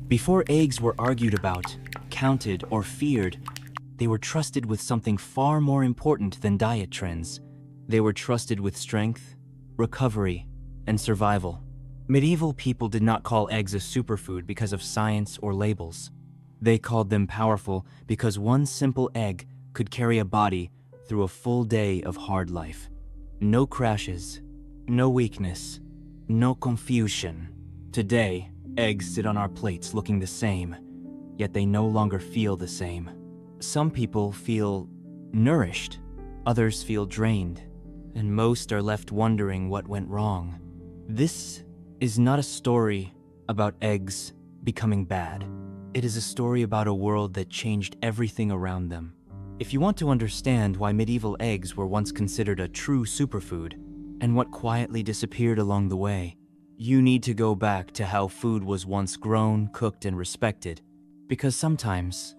Before eggs were argued about, counted, or feared, they were trusted with something far more important than diet trends. They were trusted with strength, recovery, and survival. Medieval people did not call eggs a superfood because of science or labels. They called them powerful because one simple egg could carry a body through a full day of hard life. No crashes, no weakness, no confusion. Today, eggs sit on our plates looking the same, yet they no longer feel the same. Some people feel nourished, others feel drained, and most are left wondering what went wrong. This is not a story about eggs becoming bad. It is a story about a world that changed everything around them. If you want to understand why medieval eggs were once considered a true superfood, and what quietly disappeared along the way, you need to go back to how food was once grown, cooked, and respected. Because sometimes,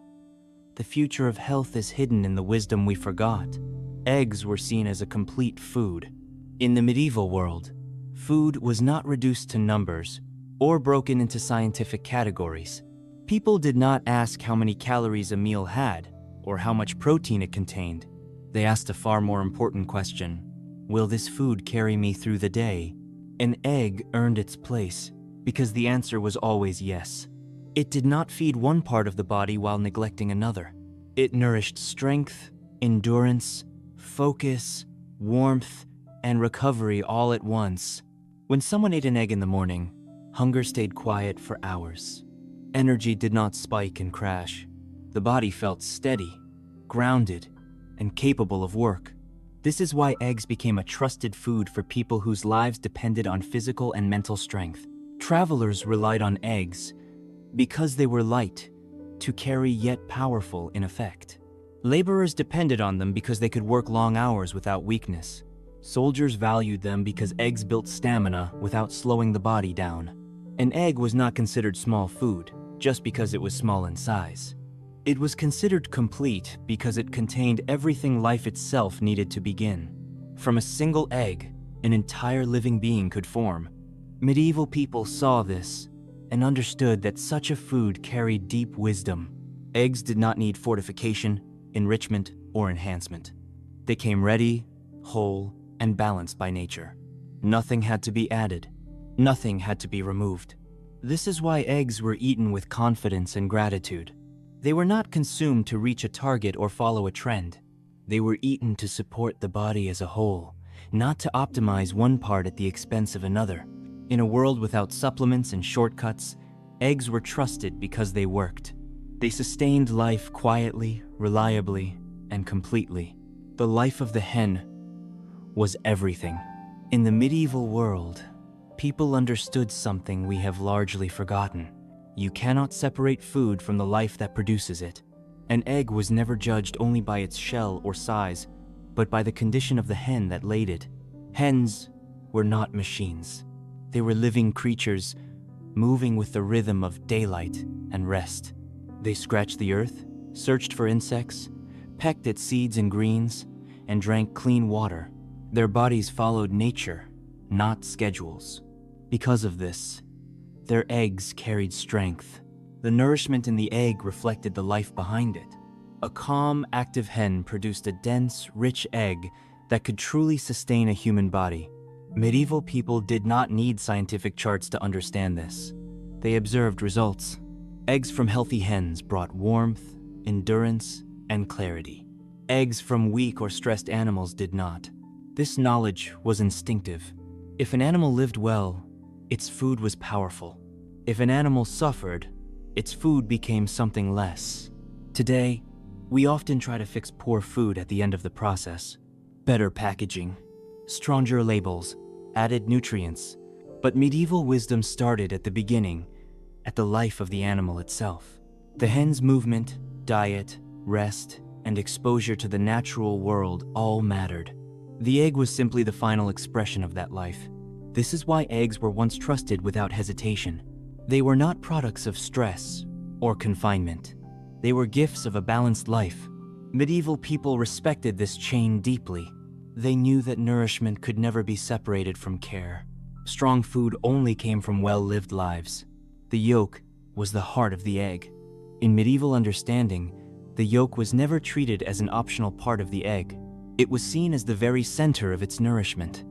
the future of health is hidden in the wisdom we forgot. Eggs were seen as a complete food. In the medieval world, food was not reduced to numbers or broken into scientific categories. People did not ask how many calories a meal had or how much protein it contained. They asked a far more important question: will this food carry me through the day? An egg earned its place because the answer was always yes. It did not feed one part of the body while neglecting another. It nourished strength, endurance, focus, warmth, and recovery all at once. When someone ate an egg in the morning, hunger stayed quiet for hours. Energy did not spike and crash. The body felt steady, grounded, and capable of work. This is why eggs became a trusted food for people whose lives depended on physical and mental strength. Travelers relied on eggs because they were light, to carry yet powerful in effect. Laborers depended on them because they could work long hours without weakness. Soldiers valued them because eggs built stamina without slowing the body down. An egg was not considered small food just because it was small in size. It was considered complete because it contained everything life itself needed to begin. From a single egg, an entire living being could form. Medieval people saw this and understood that such a food carried deep wisdom. Eggs did not need fortification, enrichment, or enhancement. They came ready, whole, and balanced by nature. Nothing had to be added. Nothing had to be removed. This is why eggs were eaten with confidence and gratitude. They were not consumed to reach a target or follow a trend. They were eaten to support the body as a whole, not to optimize one part at the expense of another. In a world without supplements and shortcuts, eggs were trusted because they worked. They sustained life quietly, reliably, and completely. The life of the hen was everything. In the medieval world, people understood something we have largely forgotten. You cannot separate food from the life that produces it. An egg was never judged only by its shell or size, but by the condition of the hen that laid it. Hens were not machines. They were living creatures, moving with the rhythm of daylight and rest. They scratched the earth, searched for insects, pecked at seeds and greens, and drank clean water. Their bodies followed nature, not schedules. Because of this, their eggs carried strength. The nourishment in the egg reflected the life behind it. A calm, active hen produced a dense, rich egg that could truly sustain a human body. Medieval people did not need scientific charts to understand this. They observed results. Eggs from healthy hens brought warmth, endurance, and clarity. Eggs from weak or stressed animals did not. This knowledge was instinctive. If an animal lived well, its food was powerful. If an animal suffered, its food became something less. Today, we often try to fix poor food at the end of the process. Better packaging, stronger labels, added nutrients. But medieval wisdom started at the beginning, at the life of the animal itself. The hen's movement, diet, rest, and exposure to the natural world all mattered. The egg was simply the final expression of that life. This is why eggs were once trusted without hesitation. They were not products of stress or confinement. They were gifts of a balanced life. Medieval people respected this chain deeply. They knew that nourishment could never be separated from care. Strong food only came from well-lived lives. The yolk was the heart of the egg. In medieval understanding, the yolk was never treated as an optional part of the egg. It was seen as the very center of its nourishment,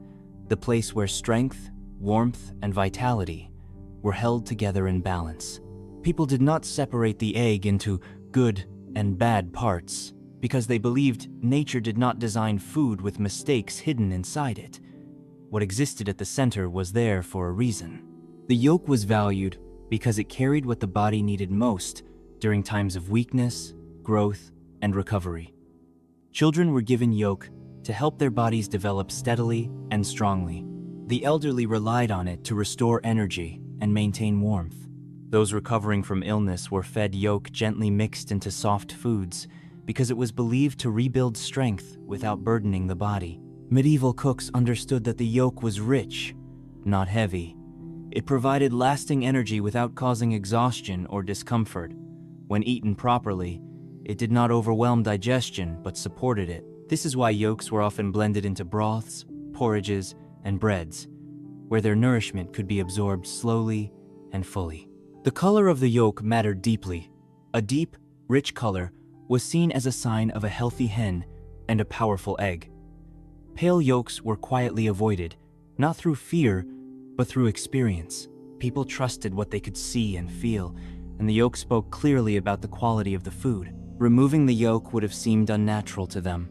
the place where strength, warmth, and vitality were held together in balance. People did not separate the egg into good and bad parts because they believed nature did not design food with mistakes hidden inside it. What existed at the center was there for a reason. The yolk was valued because it carried what the body needed most during times of weakness, growth, and recovery. Children were given yolk to help their bodies develop steadily and strongly. The elderly relied on it to restore energy and maintain warmth. Those recovering from illness were fed yolk gently mixed into soft foods because it was believed to rebuild strength without burdening the body. Medieval cooks understood that the yolk was rich, not heavy. It provided lasting energy without causing exhaustion or discomfort. When eaten properly, it did not overwhelm digestion but supported it. This is why yolks were often blended into broths, porridges, and breads, where their nourishment could be absorbed slowly and fully. The color of the yolk mattered deeply. A deep, rich color was seen as a sign of a healthy hen and a powerful egg. Pale yolks were quietly avoided, not through fear, but through experience. People trusted what they could see and feel, and the yolk spoke clearly about the quality of the food. Removing the yolk would have seemed unnatural to them.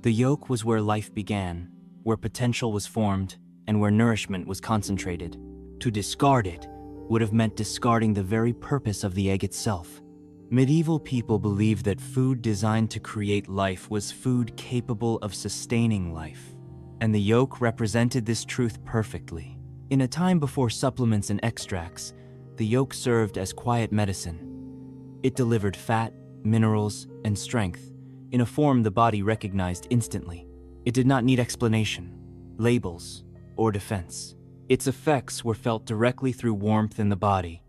The yolk was where life began, where potential was formed, and where nourishment was concentrated. To discard it would have meant discarding the very purpose of the egg itself. Medieval people believed that food designed to create life was food capable of sustaining life, and the yolk represented this truth perfectly. In a time before supplements and extracts, the yolk served as quiet medicine. It delivered fat, minerals, and strength in a form the body recognized instantly. It did not need explanation, labels, or defense. Its effects were felt directly through warmth in the body,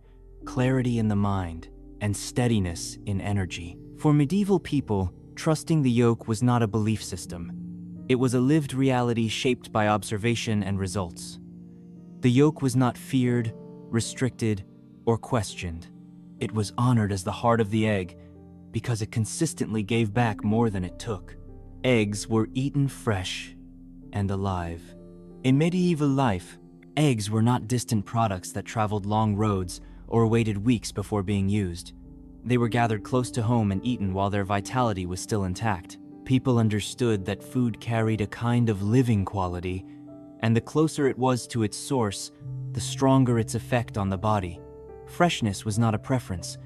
clarity in the mind, and steadiness in energy. For medieval people, trusting the yolk was not a belief system. It was a lived reality shaped by observation and results. The yolk was not feared, restricted, or questioned. It was honored as the heart of the egg because it consistently gave back more than it took. Eggs were eaten fresh and alive. In medieval life, eggs were not distant products that traveled long roads or waited weeks before being used. They were gathered close to home and eaten while their vitality was still intact. People understood that food carried a kind of living quality, and the closer it was to its source, the stronger its effect on the body. Freshness was not a preference.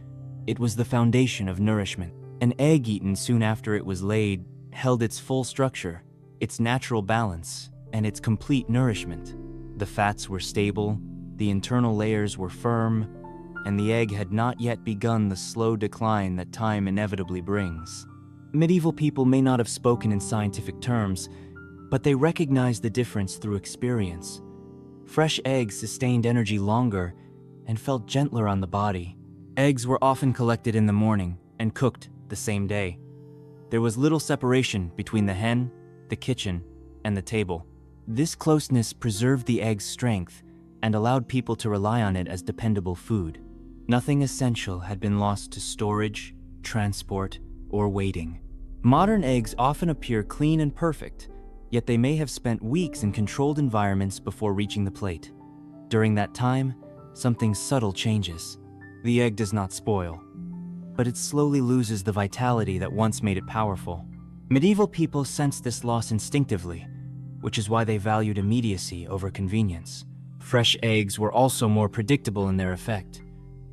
It was the foundation of nourishment. An egg eaten soon after it was laid held its full structure, its natural balance, and its complete nourishment. The fats were stable, the internal layers were firm, and the egg had not yet begun the slow decline that time inevitably brings. Medieval people may not have spoken in scientific terms, but they recognized the difference through experience. Fresh eggs sustained energy longer and felt gentler on the body. Eggs were often collected in the morning and cooked the same day. There was little separation between the hen, the kitchen, and the table. This closeness preserved the egg's strength and allowed people to rely on it as dependable food. Nothing essential had been lost to storage, transport, or waiting. Modern eggs often appear clean and perfect, yet they may have spent weeks in controlled environments before reaching the plate. During that time, something subtle changes. The egg does not spoil, but it slowly loses the vitality that once made it powerful. Medieval people sensed this loss instinctively, which is why they valued immediacy over convenience. Fresh eggs were also more predictable in their effect.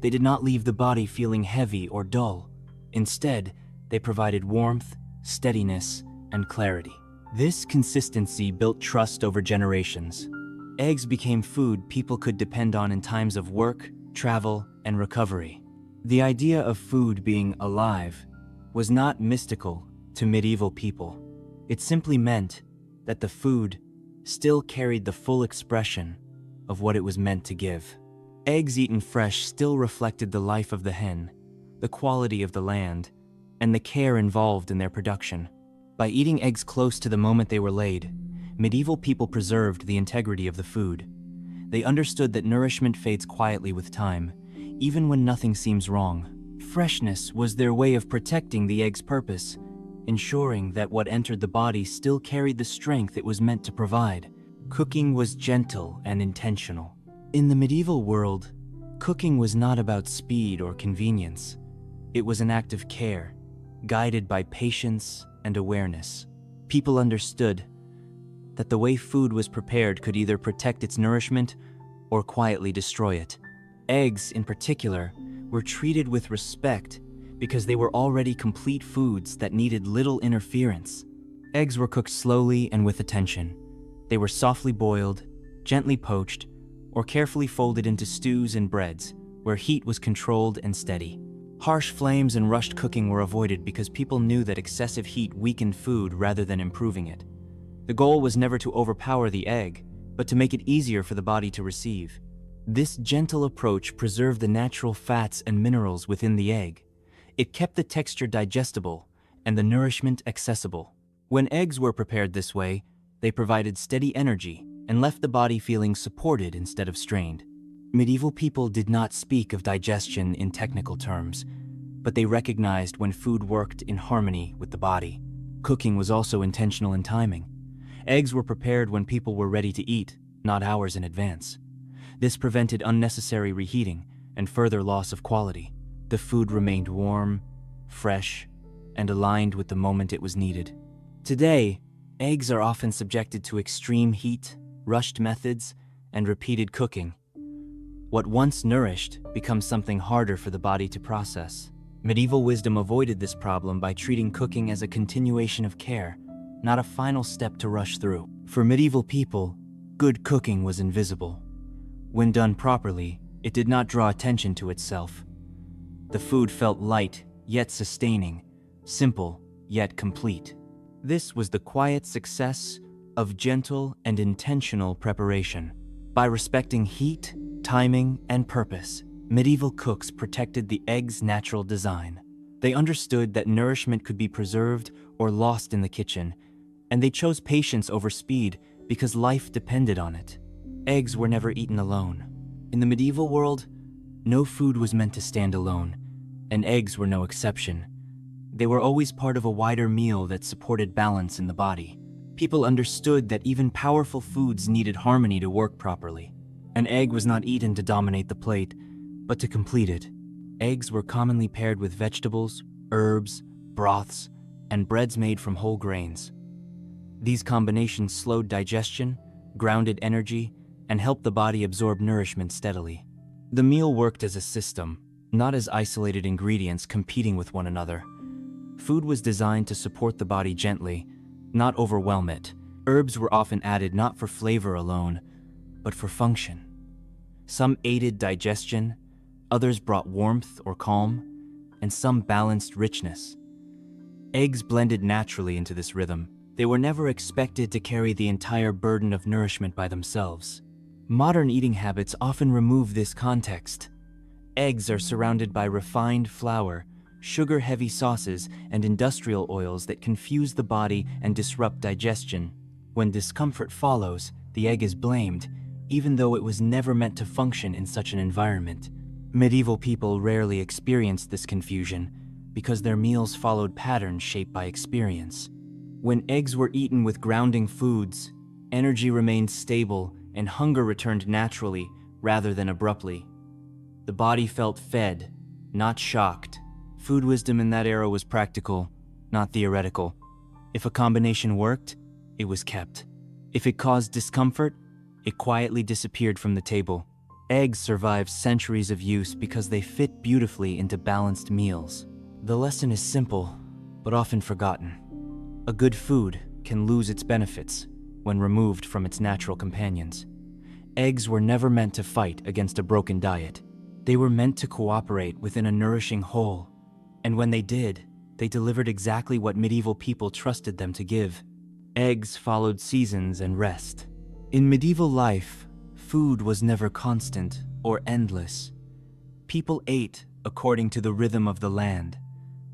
They did not leave the body feeling heavy or dull. Instead, they provided warmth, steadiness, and clarity. This consistency built trust over generations. Eggs became food people could depend on in times of work, travel, and recovery. The idea of food being alive was not mystical to medieval people. It simply meant that the food still carried the full expression of what it was meant to give. Eggs eaten fresh still reflected the life of the hen, the quality of the land, and the care involved in their production. By eating eggs close to the moment they were laid, medieval people preserved the integrity of the food. They understood that nourishment fades quietly with time, even when nothing seems wrong. Freshness was their way of protecting the egg's purpose, ensuring that what entered the body still carried the strength it was meant to provide. Cooking was gentle and intentional. In the medieval world, cooking was not about speed or convenience. It was an act of care, guided by patience and awareness. People understood that the way food was prepared could either protect its nourishment or quietly destroy it. Eggs, in particular, were treated with respect because they were already complete foods that needed little interference. Eggs were cooked slowly and with attention. They were softly boiled, gently poached, or carefully folded into stews and breads, where heat was controlled and steady. Harsh flames and rushed cooking were avoided because people knew that excessive heat weakened food rather than improving it. The goal was never to overpower the egg, but to make it easier for the body to receive. This gentle approach preserved the natural fats and minerals within the egg. It kept the texture digestible and the nourishment accessible. When eggs were prepared this way, they provided steady energy and left the body feeling supported instead of strained. Medieval people did not speak of digestion in technical terms, but they recognized when food worked in harmony with the body. Cooking was also intentional in timing. Eggs were prepared when people were ready to eat, not hours in advance. This prevented unnecessary reheating and further loss of quality. The food remained warm, fresh, and aligned with the moment it was needed. Today, eggs are often subjected to extreme heat, rushed methods, and repeated cooking. What once nourished becomes something harder for the body to process. Medieval wisdom avoided this problem by treating cooking as a continuation of care, not a final step to rush through. For medieval people, good cooking was invisible. When done properly, it did not draw attention to itself. The food felt light, yet sustaining, simple, yet complete. This was the quiet success of gentle and intentional preparation. By respecting heat, timing, and purpose, medieval cooks protected the egg's natural design. They understood that nourishment could be preserved or lost in the kitchen, and they chose patience over speed because life depended on it. Eggs were never eaten alone. In the medieval world, no food was meant to stand alone, and eggs were no exception. They were always part of a wider meal that supported balance in the body. People understood that even powerful foods needed harmony to work properly. An egg was not eaten to dominate the plate, but to complete it. Eggs were commonly paired with vegetables, herbs, broths, and breads made from whole grains. These combinations slowed digestion, grounded energy, and helped the body absorb nourishment steadily. The meal worked as a system, not as isolated ingredients competing with one another. Food was designed to support the body gently, not overwhelm it. Herbs were often added not for flavor alone, but for function. Some aided digestion, others brought warmth or calm, and some balanced richness. Eggs blended naturally into this rhythm. They were never expected to carry the entire burden of nourishment by themselves. Modern eating habits often remove this context. Eggs are surrounded by refined flour, sugar-heavy sauces, and industrial oils that confuse the body and disrupt digestion. When discomfort follows, the egg is blamed, even though it was never meant to function in such an environment. Medieval people rarely experienced this confusion because their meals followed patterns shaped by experience. When eggs were eaten with grounding foods, energy remained stable and hunger returned naturally rather than abruptly. The body felt fed, not shocked. Food wisdom in that era was practical, not theoretical. If a combination worked, it was kept. If it caused discomfort, it quietly disappeared from the table. Eggs survived centuries of use because they fit beautifully into balanced meals. The lesson is simple, but often forgotten. A good food can lose its benefits when removed from its natural companions. Eggs were never meant to fight against a broken diet. They were meant to cooperate within a nourishing whole. And when they did, they delivered exactly what medieval people trusted them to give. Eggs followed seasons and rest. In medieval life, food was never constant or endless. People ate according to the rhythm of the land,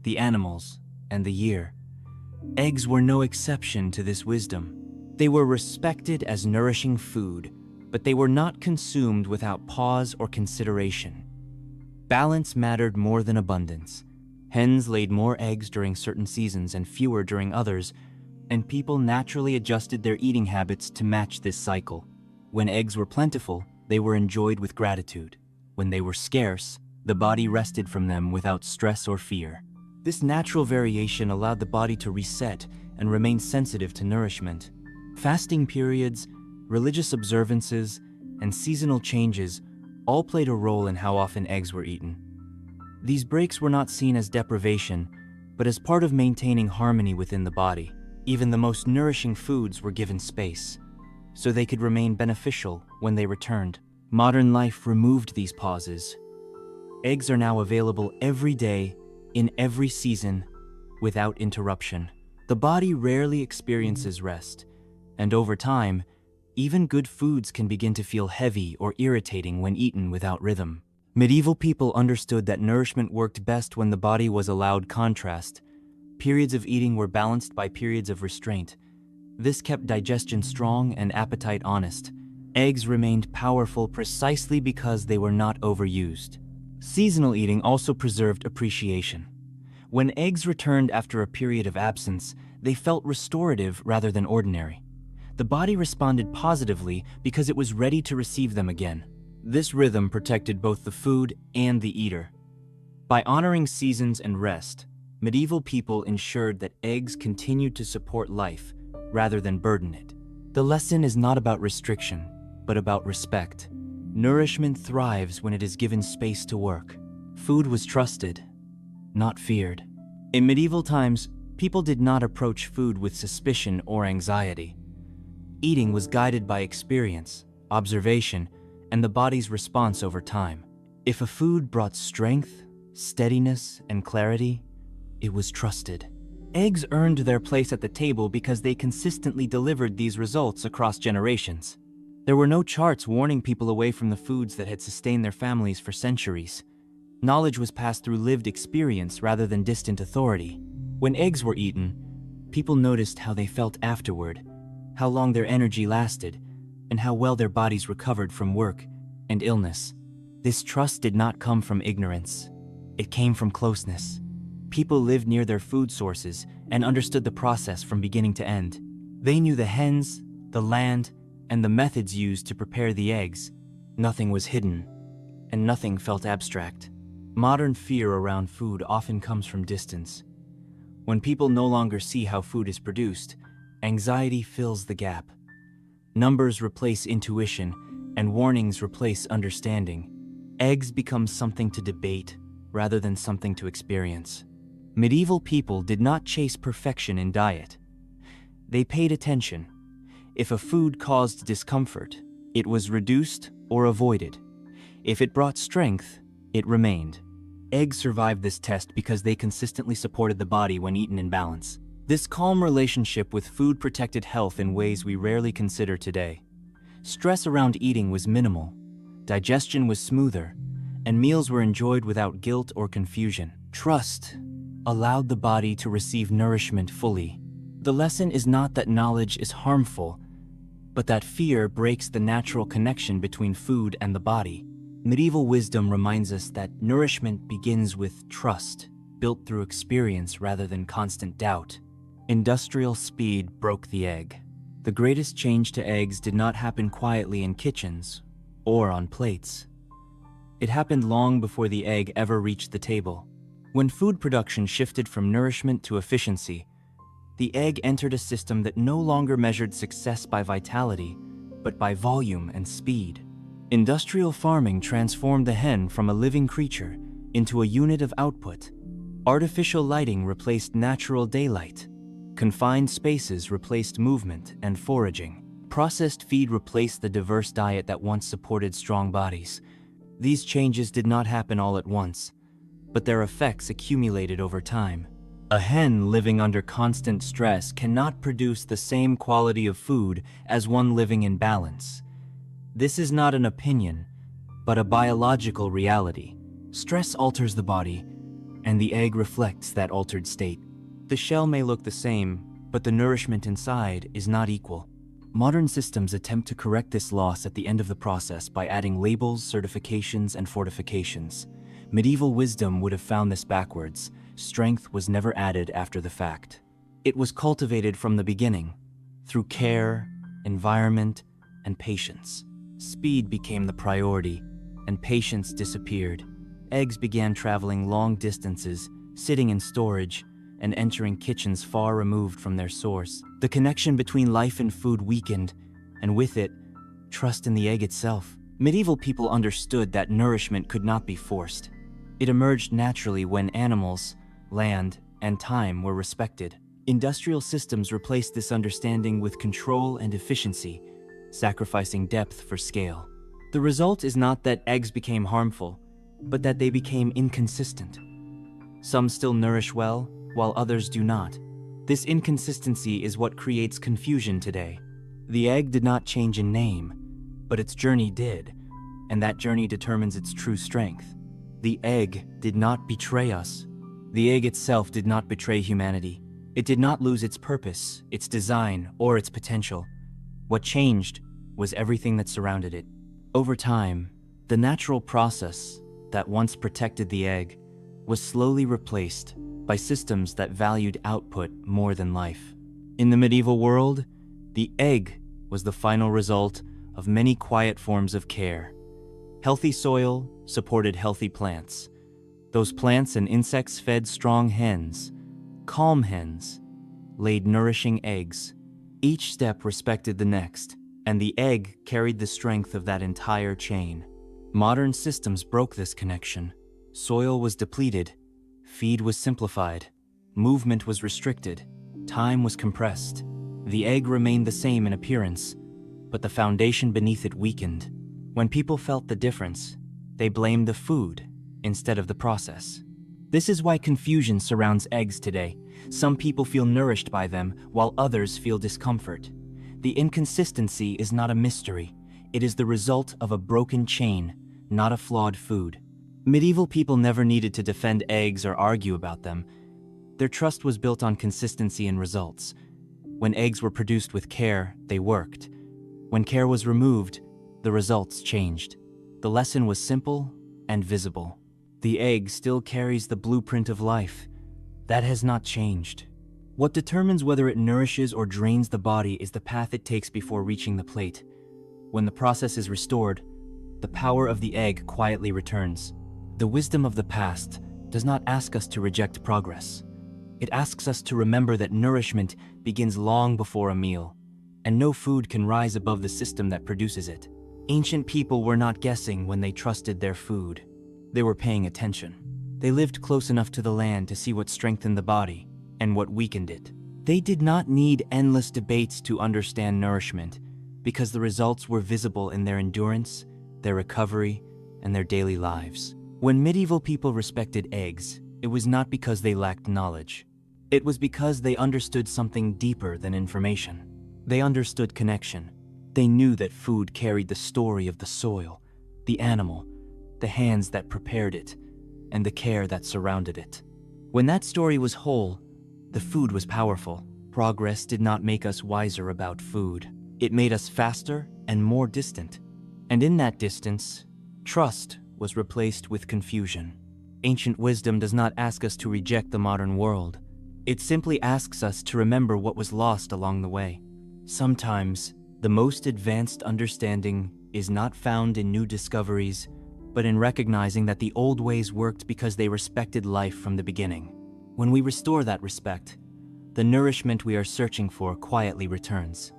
the animals, and the year. Eggs were no exception to this wisdom. They were respected as nourishing food, but they were not consumed without pause or consideration. Balance mattered more than abundance. Hens laid more eggs during certain seasons and fewer during others, and people naturally adjusted their eating habits to match this cycle. When eggs were plentiful, they were enjoyed with gratitude. When they were scarce, the body rested from them without stress or fear. This natural variation allowed the body to reset and remain sensitive to nourishment. Fasting periods, religious observances, and seasonal changes all played a role in how often eggs were eaten. These breaks were not seen as deprivation, but as part of maintaining harmony within the body. Even the most nourishing foods were given space, so they could remain beneficial when they returned. Modern life removed these pauses. Eggs are now available every day, in every season, without interruption. The body rarely experiences rest, and over time, even good foods can begin to feel heavy or irritating when eaten without rhythm. Medieval people understood that nourishment worked best when the body was allowed contrast. Periods of eating were balanced by periods of restraint. This kept digestion strong and appetite honest. Eggs remained powerful precisely because they were not overused. Seasonal eating also preserved appreciation. When eggs returned after a period of absence, they felt restorative rather than ordinary. The body responded positively because it was ready to receive them again. This rhythm protected both the food and the eater. By honoring seasons and rest, medieval people ensured that eggs continued to support life rather than burden it. The lesson is not about restriction, but about respect. Nourishment thrives when it is given space to work. Food was trusted, not feared. In medieval times, people did not approach food with suspicion or anxiety. Eating was guided by experience, observation, and the body's response over time. If a food brought strength, steadiness, and clarity, it was trusted. Eggs earned their place at the table because they consistently delivered these results across generations. There were no charts warning people away from the foods that had sustained their families for centuries. Knowledge was passed through lived experience rather than distant authority. When eggs were eaten, people noticed how they felt afterward, how long their energy lasted, and how well their bodies recovered from work and illness. This trust did not come from ignorance. It came from closeness. People lived near their food sources and understood the process from beginning to end. They knew the hens, the land, and the methods used to prepare the eggs. Nothing was hidden, and nothing felt abstract. Modern fear around food often comes from distance. When people no longer see how food is produced, anxiety fills the gap. Numbers replace intuition, and warnings replace understanding. Eggs become something to debate rather than something to experience. Medieval people did not chase perfection in diet. They paid attention. If a food caused discomfort, it was reduced or avoided. If it brought strength, it remained. Eggs survived this test because they consistently supported the body when eaten in balance. This calm relationship with food protected health in ways we rarely consider today. Stress around eating was minimal, digestion was smoother, and meals were enjoyed without guilt or confusion. Trust allowed the body to receive nourishment fully. The lesson is not that knowledge is harmful, but that fear breaks the natural connection between food and the body. Medieval wisdom reminds us that nourishment begins with trust, built through experience rather than constant doubt. Industrial speed broke the egg. The greatest change to eggs did not happen quietly in kitchens or on plates. It happened long before the egg ever reached the table. When food production shifted from nourishment to efficiency, the egg entered a system that no longer measured success by vitality, but by volume and speed. Industrial farming transformed the hen from a living creature into a unit of output. Artificial lighting replaced natural daylight. Confined spaces replaced movement and foraging. Processed feed replaced the diverse diet that once supported strong bodies. These changes did not happen all at once, but their effects accumulated over time. A hen living under constant stress cannot produce the same quality of food as one living in balance. This is not an opinion, but a biological reality. Stress alters the body, and the egg reflects that altered state. The shell may look the same, but the nourishment inside is not equal. Modern systems attempt to correct this loss at the end of the process by adding labels, certifications, and fortifications. Medieval wisdom would have found this backwards. Strength was never added after the fact. It was cultivated from the beginning, through care, environment, and patience. Speed became the priority, and patience disappeared. Eggs began traveling long distances, sitting in storage, and entering kitchens far removed from their source. The connection between life and food weakened, and with it, trust in the egg itself. Medieval people understood that nourishment could not be forced. It emerged naturally when animals, land, and time were respected. Industrial systems replaced this understanding with control and efficiency, sacrificing depth for scale. The result is not that eggs became harmful, but that they became inconsistent. Some still nourish well, while others do not. This inconsistency is what creates confusion today. The egg did not change in name, but its journey did, and that journey determines its true strength. The egg did not betray us. The egg itself did not betray humanity. It did not lose its purpose, its design, or its potential. What changed was everything that surrounded it. Over time, the natural process that once protected the egg was slowly replaced by systems that valued output more than life. In the medieval world, the egg was the final result of many quiet forms of care. Healthy soil supported healthy plants. Those plants and insects fed strong hens. Calm hens laid nourishing eggs. Each step respected the next, and the egg carried the strength of that entire chain. Modern systems broke this connection. Soil was depleted, feed was simplified, movement was restricted, time was compressed. The egg remained the same in appearance, but the foundation beneath it weakened. When people felt the difference, they blamed the food instead of the process. This is why confusion surrounds eggs today. Some people feel nourished by them, while others feel discomfort. The inconsistency is not a mystery. It is the result of a broken chain, not a flawed food. Medieval people never needed to defend eggs or argue about them. Their trust was built on consistency and results. When eggs were produced with care, they worked. When care was removed, the results changed. The lesson was simple and visible. The egg still carries the blueprint of life. That has not changed. What determines whether it nourishes or drains the body is the path it takes before reaching the plate. When the process is restored, the power of the egg quietly returns. The wisdom of the past does not ask us to reject progress. It asks us to remember that nourishment begins long before a meal, and no food can rise above the system that produces it. Ancient people were not guessing when they trusted their food. They were paying attention. They lived close enough to the land to see what strengthened the body and what weakened it. They did not need endless debates to understand nourishment, because the results were visible in their endurance, their recovery, and their daily lives. When medieval people respected eggs, it was not because they lacked knowledge. It was because they understood something deeper than information. They understood connection. They knew that food carried the story of the soil, the animal, the hands that prepared it, and the care that surrounded it. When that story was whole, the food was powerful. Progress did not make us wiser about food. It made us faster and more distant. And in that distance, trust was replaced with confusion. Ancient wisdom does not ask us to reject the modern world. It simply asks us to remember what was lost along the way. Sometimes, the most advanced understanding is not found in new discoveries, but in recognizing that the old ways worked because they respected life from the beginning. When we restore that respect, the nourishment we are searching for quietly returns.